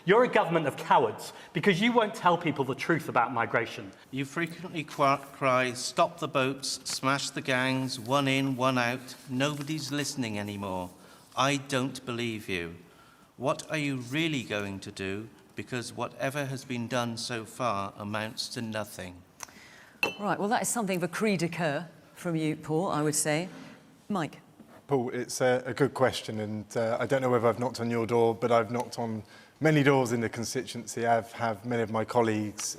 You're a government of cowards because you won't tell people the truth about migration. You frequently cry, stop the boats, smash the gangs, one in, one out. Nobody's listening anymore. I don't believe you. What are you really going to do? Because whatever has been done so far amounts to nothing. Right, well, that is something of a cri de coeur from you, Paul, I would say. Mike? Paul, it's a good question, and I don't know whether I've knocked on your door, but I've knocked on many doors in the constituency. I've had many of my colleagues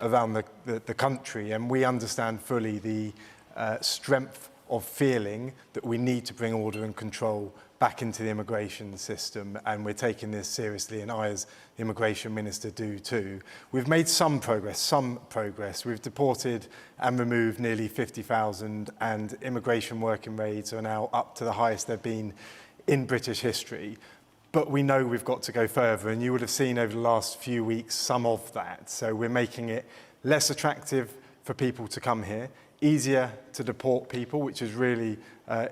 around the country, and we understand fully the strength of feeling that we need to bring order and control back into the immigration system, and we're taking this seriously, and I, as the Immigration Minister, do too. We've made some progress. We've deported and removed nearly 50,000, and immigration working rates are now up to the highest they've been in British history. But we know we've got to go further, and you would have seen over the last few weeks some of that. So we're making it less attractive for people to come here, easier to deport people, which is really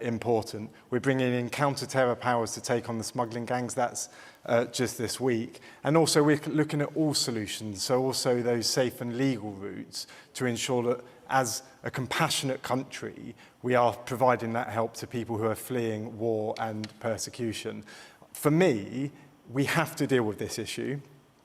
important. We're bringing in counter-terror powers to take on the smuggling gangs. That's just this week. And also we're looking at all solutions, so also those safe and legal routes to ensure that as a compassionate country, we are providing that help to people who are fleeing war and persecution. For me, we have to deal with this issue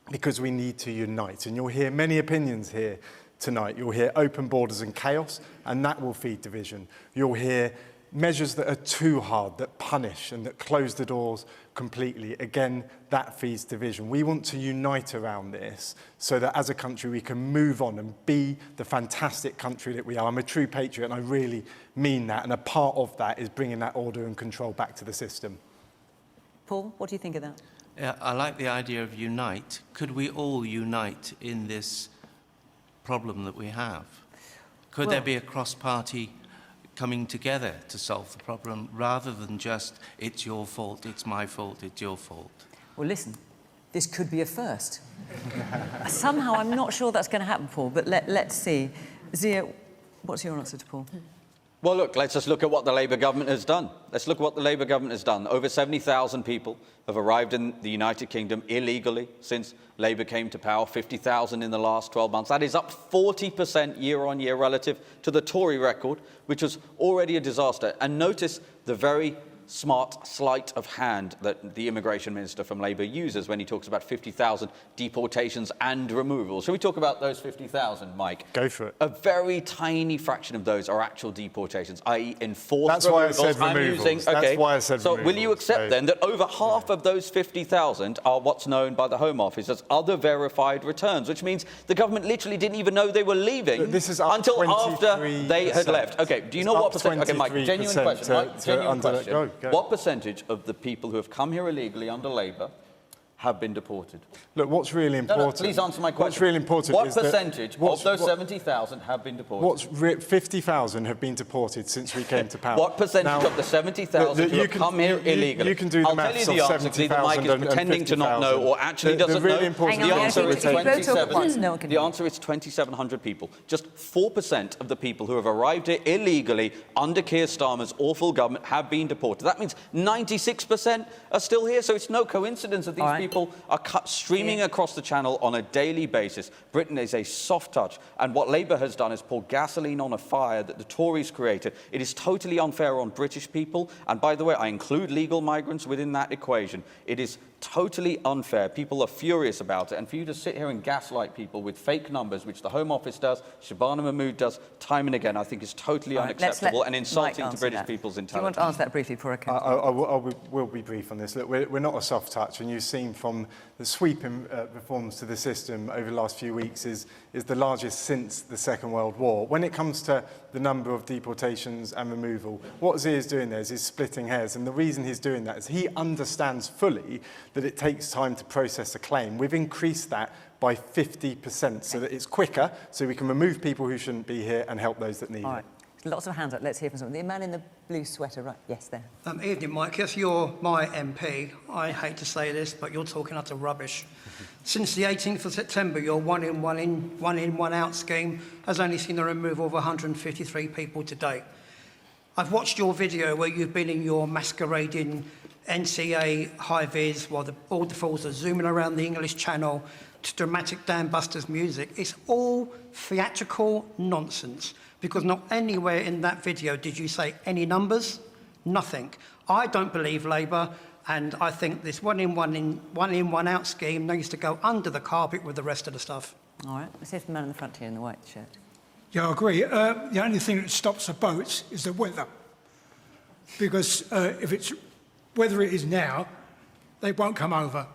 because we need to unite. And you'll hear many opinions here tonight. You'll hear open borders and chaos, and that will feed division. You'll hear measures that are too hard, that punish and that close the doors completely. Again, that feeds division. We want to unite around this so that as a country we can move on and be the fantastic country that we are. I'm a true patriot and I really mean that, and a part of that is bringing that order and control back to the system. Paul, what do you think of that? Yeah, I like the idea of unite. Could we all unite in this problem that we have? Could there be a cross-party coming together to solve the problem rather than just it's your fault, it's my fault, it's your fault? Well, listen, this could be a first. Somehow I'm not sure that's going to happen, Paul, but let's see. Zia, what's your answer to Paul? Well, look, let's just look at what the Labour government has done. Let's look at what the Labour government has done. Over 70,000 people have arrived in the United Kingdom illegally since Labour came to power, 50,000 in the last 12 months. That is up 40% year on year relative to the Tory record, which was already a disaster. And notice the very smart sleight of hand that the Immigration Minister from Labour uses when he talks about 50,000 deportations and removals. Shall we talk about those 50,000, Mike? Go for it. A very tiny fraction of those are actual deportations, i.e. enforced That's removals. Why I said removals. That's why I said so removals. Will you accept then that over half of those 50,000 are what's known by the Home Office as other verified returns, which means the government literally didn't even know they were leaving until after they had left. Okay, do you know what percentage? Okay, Mike, genuine question. Mike, genuine question. What percentage of the people who have come here illegally under Labour have been deported? Look, what's really important... No, please answer my question. What's really important what is percentage of those 70,000 have been deported? 50,000 have been deported since we came to power. What percentage of the 70,000 who have come here illegally? You can do the maths of 70,000 and 50,000. I'll tell you the answer, Mike is pretending to not know or actually doesn't know. The answer is 27. The answer is 2,700 people. Just 4% of the people who have arrived here illegally under Keir Starmer's awful government have been deported. That means 96% are still here, so it's no coincidence that these people are streaming across the channel on a daily basis. Britain is a soft touch, and what Labour has done is pour gasoline on a fire that the Tories created. It is totally unfair on British people, and by the way, I include legal migrants within that equation. It is totally unfair. People are furious about it, and for you to sit here and gaslight people with fake numbers, which the Home Office does, Shabana Mahmood does, time and again, I think is totally unacceptable and insulting to British people's intelligence. Do you want to answer that briefly before I come? I will be brief on this. Look, we're not a soft touch, and you've seen from the sweeping reforms to the system over the last few weeks is the largest since the Second World War. When it comes to the number of deportations and removal, what Zia is doing there is he's splitting hairs, and the reason he's doing that is he understands fully that it takes time to process a claim. We've increased that by 50% so that it's quicker, so we can remove people who shouldn't be here and help those that need it. Lots of hands up. Let's hear from someone. The man in the blue sweater, right? Yes, there. Evening, Mike. Yes, you're my MP. I hate to say this, but you're talking utter rubbish. Since the 18th of September, your one in, one out scheme has only seen the removal of 153 people to date. I've watched your video where you've been in your masquerading NCA high-vis while all the fools are zooming around the English Channel to dramatic Dan Buster's music. It's all theatrical nonsense, because not anywhere in that video did you say any numbers, nothing. I don't believe Labour, and I think this one in, one out scheme needs to go under the carpet with the rest of the stuff. All right, let's hear from the man in the front here in the white shirt. Yeah, I agree. The only thing that stops the boats is the weather. Because if it's weather it is now, they won't come over.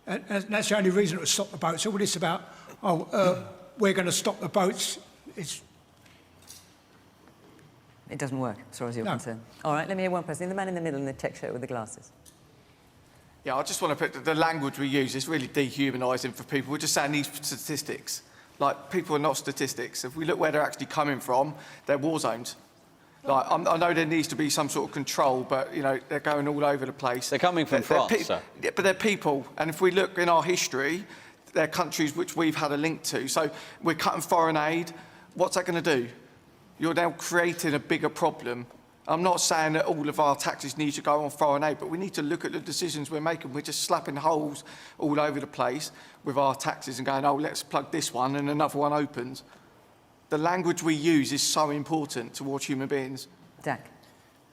And that's the only reason it would stop the boats. All this about, we're going to stop the boats, it doesn't work, as far as you're concerned. All right, let me hear one person. The man in the middle in the tech shirt with the glasses. Yeah, I just want to put the language we use is really dehumanising for people. We're just saying these statistics. Like, people are not statistics. If we look where they're actually coming from, they're war zones. Like, I know there needs to be some sort of control, but, you know, they're going all over the place. They're coming from France, sir. Yeah, but they're people. And if we look in our history, they're countries which we've had a link to. So we're cutting foreign aid. What's that going to do? You're now creating a bigger problem. I'm not saying that all of our taxes need to go on foreign aid, but we need to look at the decisions we're making. We're just slapping holes all over the place with our taxes and going, oh, let's plug this one and another one opens. The language we use is so important towards human beings. Zack.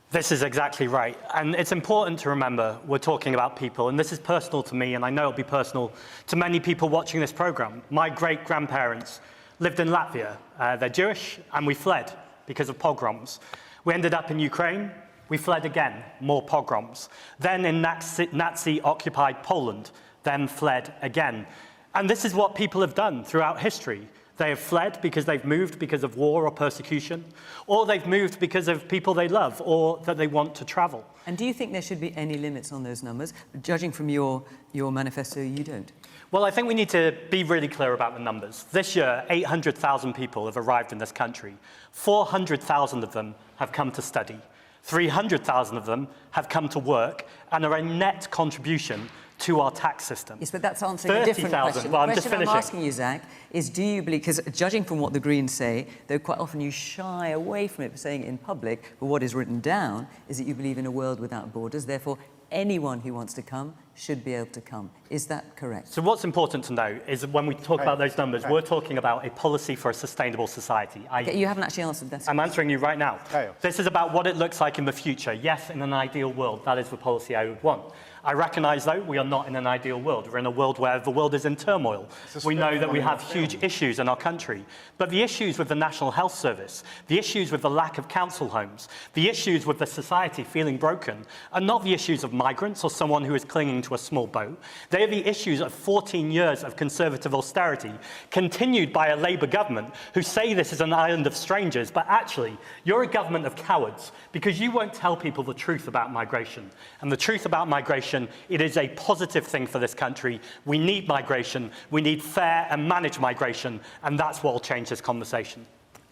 This is exactly right. And it's important to remember we're talking about people, and this is personal to me, and I know it'll be personal to many people watching this programme. My great-grandparents lived in Latvia. They're Jewish, and we fled because of pogroms. We ended up in Ukraine. We fled again, more pogroms. Then in Nazi-occupied Poland, then fled again. And this is what people have done throughout history. They have fled because they've moved because of war or persecution, or they've moved because of people they love or that they want to travel. And do you think there should be any limits on those numbers? Judging from your manifesto, you don't. Well, I think we need to be really clear about the numbers. This year, 800,000 people have arrived in this country. 400,000 of them have come to study. 300,000 of them have come to work and are a net contribution to our tax system. Yes, but that's answering a different question. Well, the question I'm asking you, Zack, is do you believe, because judging from what the Greens say, though quite often you shy away from it for saying it in public, but what is written down is that you believe in a world without borders, therefore anyone who wants to come should be able to come. Is that correct? So what's important to know is that when we talk about those numbers, we're talking about a policy for a sustainable society. Okay, you haven't actually answered that. I'm answering you right now. This is about what it looks like in the future. Yes, in an ideal world, that is the policy I would want. I recognise, though, we are not in an ideal world. We're in a world where the world is in turmoil. We know that we have huge issues in our country. But the issues with the National Health Service, the issues with the lack of council homes, the issues with the society feeling broken are not the issues of migrants or someone who is clinging to a small boat. They are the issues of 14 years of Conservative austerity, continued by a Labour government who say this is an island of strangers, but actually, you're a government of cowards because you won't tell people the truth about migration. And the truth about migration, it is a positive thing for this country. We need migration. We need fair and managed migration, and that's what will change this conversation.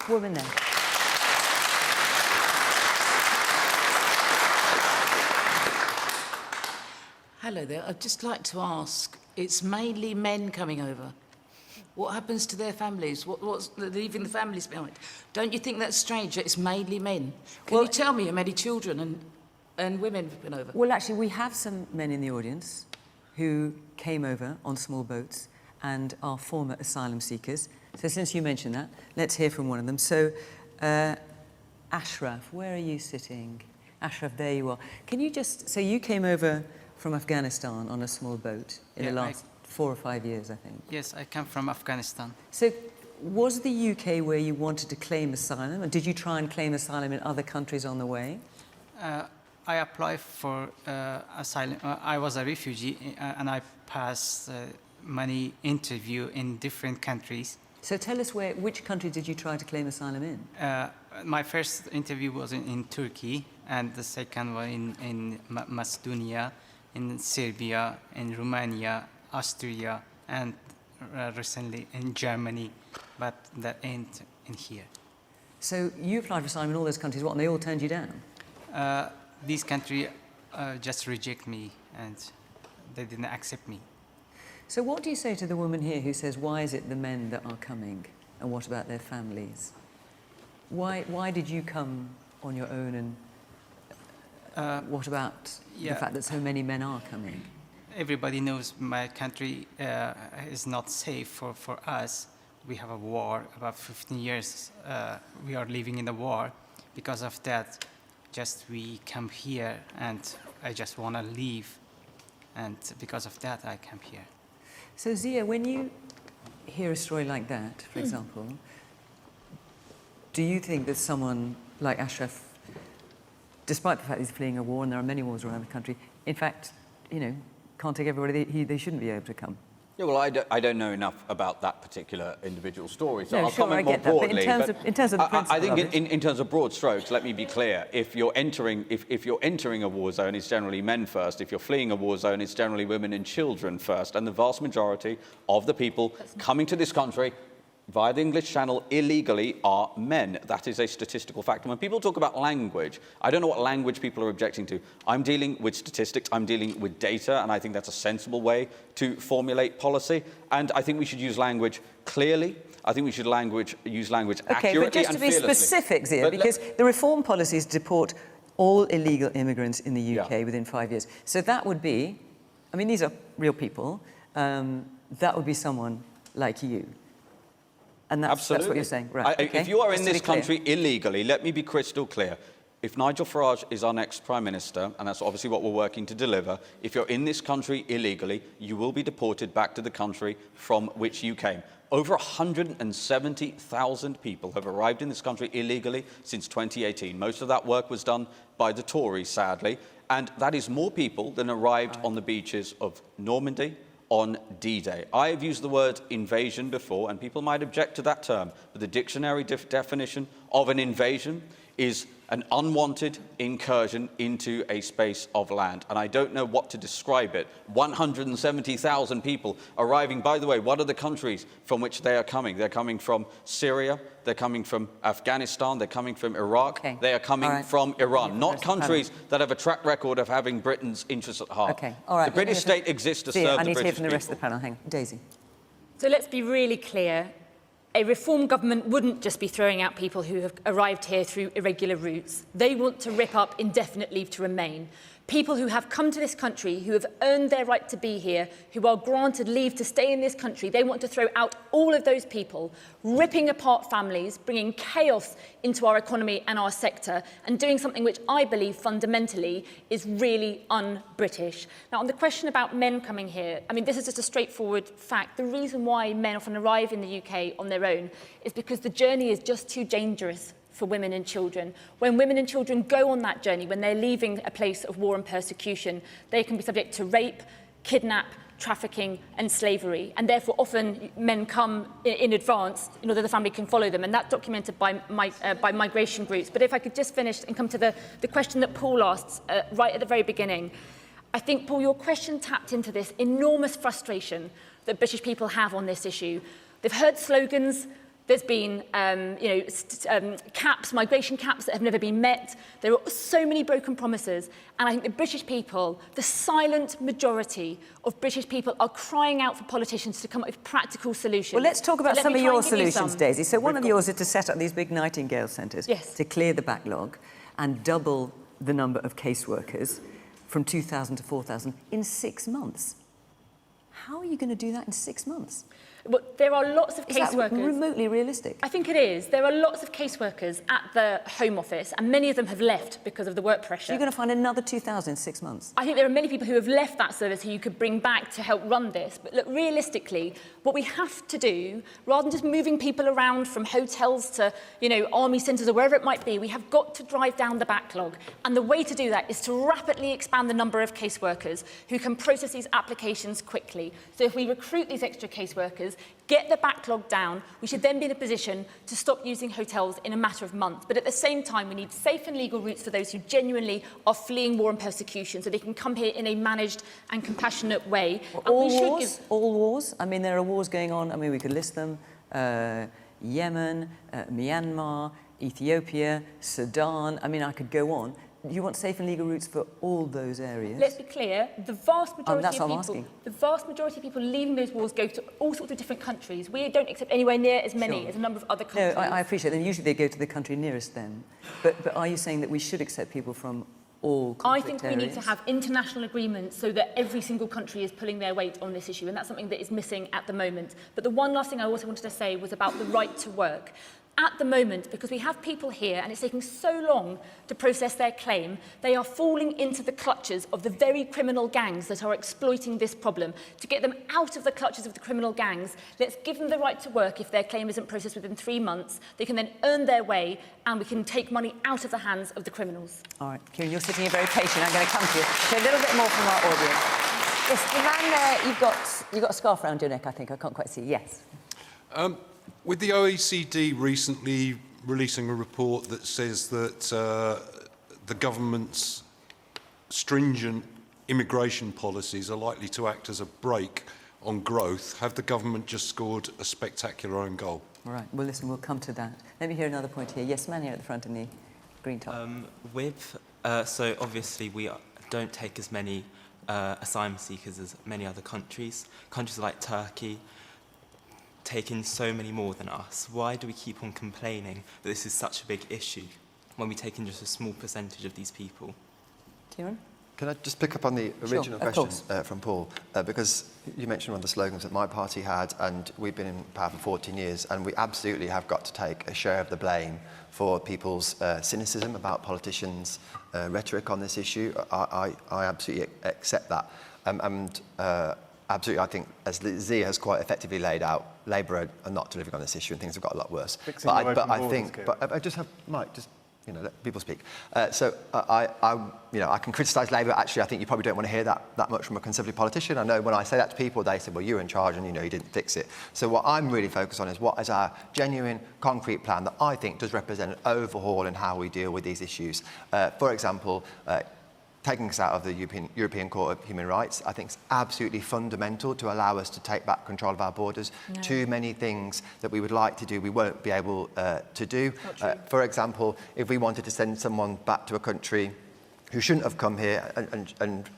Woman then. Hello there. I'd just like to ask, it's mainly men coming over. What happens to their families? What's leaving the families behind? Don't you think that's strange that it's mainly men? Can you tell me how many children and women have been over? Well, actually, we have some men in the audience who came over on small boats and are former asylum seekers. So since you mentioned that, let's hear from one of them. So, Ashraf, where are you sitting? Ashraf, there you are. Can you just... So you came over from Afghanistan on a small boat in the last 4 or 5 years, I think. Yes, I come from Afghanistan. So was the UK where you wanted to claim asylum? And did you try and claim asylum in other countries on the way? I applied for asylum. I was a refugee and I passed many interviews in different countries. So tell us which country did you try to claim asylum in? My first interview was in Turkey, and the second one in Macedonia, in Serbia, in Romania, Austria, and recently in Germany, but that ain't in here. So you applied for asylum in all those countries, and they all turned you down? These countries just reject me, and they didn't accept me. So what do you say to the woman here who says, why is it the men that are coming, and what about their families? Why did you come on your own what about the fact that so many men are coming? Everybody knows my country is not safe for us. We have a war, about 15 years we are living in a war. Because of that, we come here and I just want to leave. And because of that, I come here. So Zia, when you hear a story like that, for example, do you think that someone like Ashraf, despite the fact he's fleeing a war, and there are many wars around the country, in fact, can't take everybody, they shouldn't be able to come? Yeah, well, I don't know enough about that particular individual story, so No, I'll sure, comment I more get that, but broadly. in terms of the principle I think of it. in terms of broad strokes, let me be clear. If you're entering a war zone, it's generally men first. If you're fleeing a war zone, it's generally women and children first. And the vast majority of the people coming to this country via the English Channel illegally are men. That is a statistical fact. And when people talk about language, I don't know what language people are objecting to. I'm dealing with statistics, I'm dealing with data, and I think that's a sensible way to formulate policy. And I think we should use language clearly. I think we should use language accurately and fearlessly. Okay, but just to be specific, Zia, because the reform policy is to deport all illegal immigrants in the UK within 5 years. So that would be, I mean, these are real people, that would be someone like you. And that's what you're saying, right? Okay. If you are in this country illegally, let me be crystal clear. If Nigel Farage is our next Prime Minister, and that's obviously what we're working to deliver, if you're in this country illegally, you will be deported back to the country from which you came. Over 170,000 people have arrived in this country illegally since 2018. Most of that work was done by the Tories, sadly, and that is more people than arrived on the beaches of Normandy, on D-Day. I have used the word invasion before, and people might object to that term, but the dictionary definition of an invasion is an unwanted incursion into a space of land. And I don't know what to describe it. 170,000 people arriving. By the way, what are the countries from which they are coming? They're coming from Syria, they're coming from Afghanistan, they're coming from Iraq, they are coming from Iran. Not countries that have a track record of having Britain's interests at heart. Okay, all right. The British state exists to serve the British people. I need to hear from the rest of the panel. Hang on. Daisy. So let's be really clear. A reform government wouldn't just be throwing out people who have arrived here through irregular routes. They want to rip up indefinite leave to remain. People who have come to this country, who have earned their right to be here, who are granted leave to stay in this country, they want to throw out all of those people, ripping apart families, bringing chaos into our economy and our sector, and doing something which I believe fundamentally is really un-British. Now, on the question about men coming here, I mean, this is just a straightforward fact. The reason why men often arrive in the UK on their own is because the journey is just too dangerous for women and children. When women and children go on that journey, when they're leaving a place of war and persecution, they can be subject to rape, kidnap, trafficking and slavery. And therefore, often men come in advance in order the family can follow them. And that's documented by migration groups. But if I could just finish and come to the question that Paul asked right at the very beginning. I think, Paul, your question tapped into this enormous frustration that British people have on this issue. They've heard slogans. There's been, caps, migration caps that have never been met. There are so many broken promises. And I think the British people, the silent majority of British people are crying out for politicians to come up with practical solutions. Well, let's talk about some of your solutions, Daisy. So one of yours is to set up these big Nightingale centres to clear the backlog and double the number of caseworkers from 2,000 to 4,000 in 6 months. How are you going to do that in 6 months? But there are lots of caseworkers. Is that remotely realistic? I think it is. There are lots of caseworkers at the Home Office, and many of them have left because of the work pressure. So you're going to find another 2,000 in 6 months? I think there are many people who have left that service who you could bring back to help run this. But look, realistically, what we have to do, rather than just moving people around from hotels to, army centres or wherever it might be, we have got to drive down the backlog. And the way to do that is to rapidly expand the number of caseworkers who can process these applications quickly. So if we recruit these extra caseworkers, get the backlog down, we should then be in a position to stop using hotels in a matter of months. But at the same time, we need safe and legal routes for those who genuinely are fleeing war and persecution, so they can come here in a managed and compassionate way. All wars? All wars? I mean, there are wars going on. I mean, we could list them. Yemen, Myanmar, Ethiopia, Sudan. I mean, I could go on. You want safe and legal routes for all those areas? Let's be clear, the vast majority that's of what I'm people, asking. the vast majority of people leaving those wars go to all sorts of different countries. We don't accept anywhere near as many as a number of other countries. No, I appreciate that. Usually they go to the country nearest them. But are you saying that we should accept people from all I conflict think we need to areas? have international agreements so that every single country is pulling their weight on this issue, and that's something that is missing at the moment. But the one last thing I also wanted to say was about the right to work. At the moment, because we have people here and it's taking so long to process their claim, they are falling into the clutches of the very criminal gangs that are exploiting this problem. To get them out of the clutches of the criminal gangs, let's give them the right to work if their claim isn't processed within 3 months. They can then earn their way and we can take money out of the hands of the criminals. All right, Kieran, you're sitting here very patient. I'm going to come to you. So a little bit more from our audience. Yes, the man there, you've got a scarf around your neck, I think. I can't quite see. Yes. With the OECD recently releasing a report that says that the government's stringent immigration policies are likely to act as a brake on growth, have the government just scored a spectacular own goal? All right, well, listen, we'll come to that. Let me hear another point here. Yes, man here at the front in the green top. So obviously we don't take as many asylum seekers as many other countries. Countries like Turkey take in so many more than us. Why do we keep on complaining that this is such a big issue when we take in just a small percentage of these people? Kieran? Can I just pick up on the original question from Paul? Because you mentioned one of the slogans that my party had, and we've been in power for 14 years, and we absolutely have got to take a share of the blame for people's cynicism about politicians' rhetoric on this issue. I absolutely accept that. Absolutely, I think, as Zia has quite effectively laid out, Labour are not delivering on this issue and things have got a lot worse. But I just have, Mike, just, let people speak. So I can criticise Labour. Actually, I think you probably don't want to hear that much from a Conservative politician. I know when I say that to people, they say, well, you're in charge and, you didn't fix it. So what I'm really focused on is what is our genuine, concrete plan that I think does represent an overhaul in how we deal with these issues. For example, taking us out of the European Court of Human Rights, I think is absolutely fundamental to allow us to take back control of our borders. No. Too many things that we would like to do, we won't be able to do. For example, if we wanted to send someone back to a country who shouldn't have come here and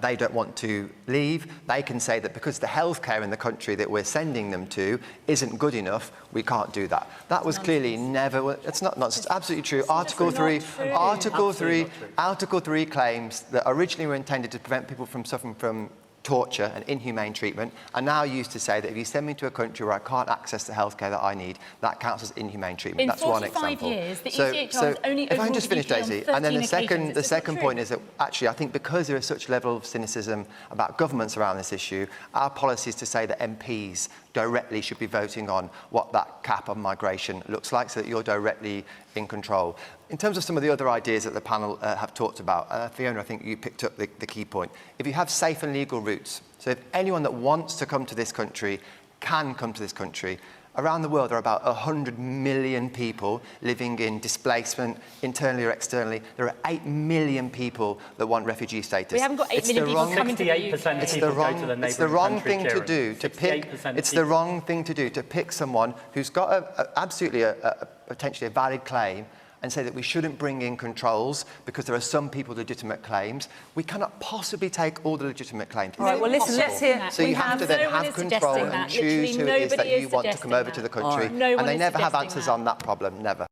they don't want to leave, they can say that because the healthcare in the country that we're sending them to isn't good enough, we can't do that. That was clearly never. It's not nonsense. Absolutely true. Article 3 claims that originally were intended to prevent people from suffering from torture and inhumane treatment are now used to say that if you send me to a country where I can't access the healthcare that I need, that counts as inhumane treatment. That's one example. Years, the ECHR has only if I can just finish, Daisy, and then the second point is that actually I think because there is such a level of cynicism about governments around this issue, our policy is to say that MPs directly should be voting on what that cap on migration looks like, so that you're directly in control. In terms of some of the other ideas that the panel have talked about, Fiona, I think you picked up the key point. If you have safe and legal routes, so if anyone that wants to come to this country can come to this country, around the world there are about 100 million people living in displacement, internally or externally. There are 8 million people that want refugee status. We haven't got 8 million people coming to the UK. It's the wrong thing to do to pick. It's the wrong thing to do to pick someone who's got absolutely potentially a valid claim and say that we shouldn't bring in controls because there are some people with legitimate claims. We cannot possibly take all the legitimate claims. All right, well, listen, let's hear that. So you have to then have control and choose who it is that you want to come over to the country. And they never have answers on that problem, never.